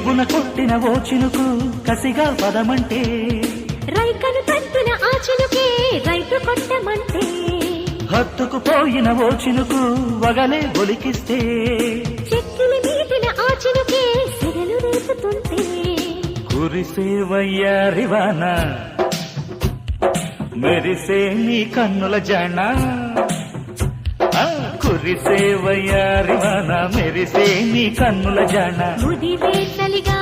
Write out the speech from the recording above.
రివ్వున కొట్టిన ఓ చినుకు కసిగా పదమంటే రైకను తట్టిన ఆ చినుకే రైతు కొట్టమంటే హత్తుకు పోయిన ఓ చినుకు వగలే ఒలికిస్తే చెక్కిలి మీటిన ఆ చినుకే సెగలు రేపుతుంటే కురిసే వయ్యారివాన మెరిసే నీ కన్నుల జాణ కురిసే వయ్యారివాన మెరిసే నీ కన్నుల జాణ ముదివే చలిగా